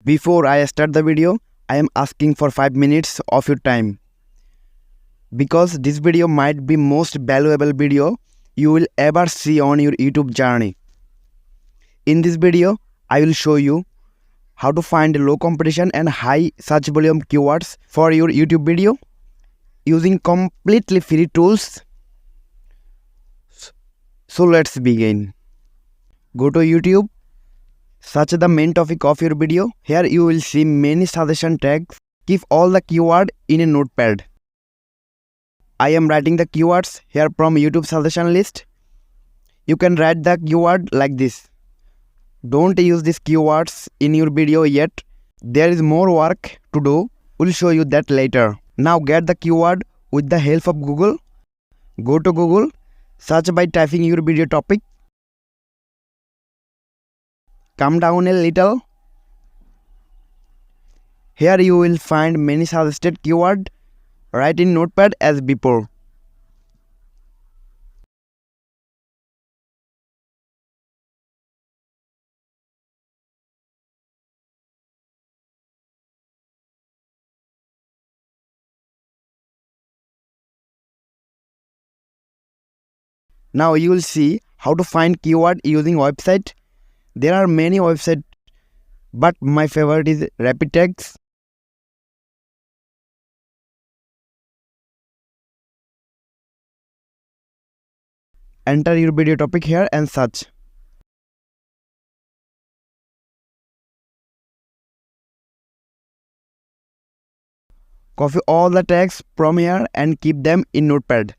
Before I start the video, I am asking for 5 minutes of your time, because this video might be most valuable video you will ever see on your YouTube journey. In this video, I will show you how to find low competition and high search volume keywords for your YouTube video using completely free tools. So let's begin. Go to YouTube. Search the main topic of your video. Here you will see many suggestion tags. Keep all the keyword in a notepad. I am writing the keywords here from YouTube suggestion list. You can write the keyword like this. Don't use these keywords in your video yet. There is more work to do. We'll show you that later. Now get the keyword with the help of Google. Go to Google. Search by typing your video topic. Come down a little. Here you will find many suggested keywords. Write in notepad as before. Now you will see how to find keyword using website. There are many websites, but my favorite is RapidTags. Enter your video topic here and search. Copy all the tags from here and keep them in notepad.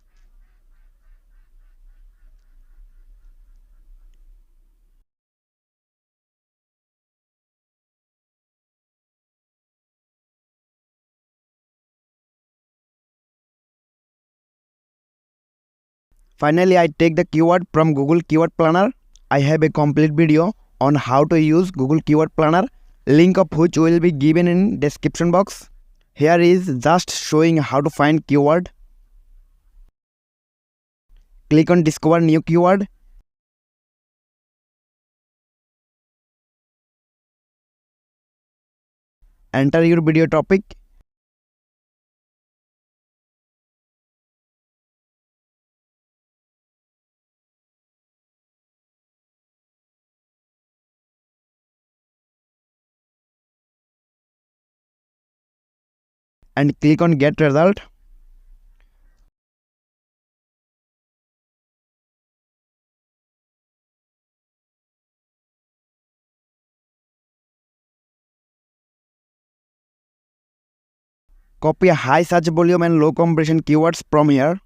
Finally, I take the keyword from Google Keyword Planner. I have a complete video on how to use Google Keyword Planner, link of which will be given in description box. Here is just showing how to find keyword. Click on Discover New Keyword. Enter your video topic. And click on Get Result. Copy a high search volume and low competition keywords from here.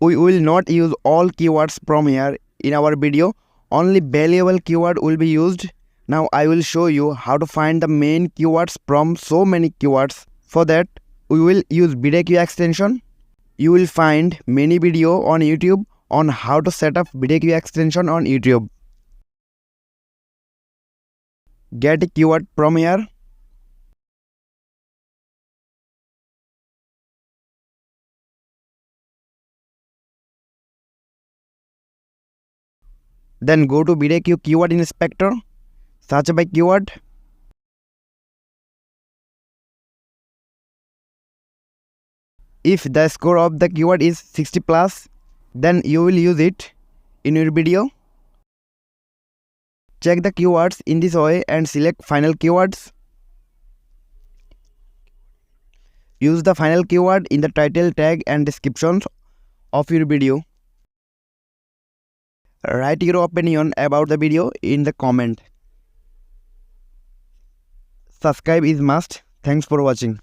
We will not use all keywords from here in our video. Only valuable keyword will be used. Now I will show you how to find the main keywords from so many keywords. For that, we will use VideoQ extension. You will find many video on YouTube on how to set up VideoQ extension on YouTube. Get a keyword from here. Then go to VideoQ Keyword Inspector. Search by keyword. If the score of the keyword is 60 plus, then you will use it in your video. Check the keywords in this way and select final keywords. Use the final keyword in the title, tag and descriptions of your video. Write your opinion about the video in the comment. Subscribe is must. Thanks for watching.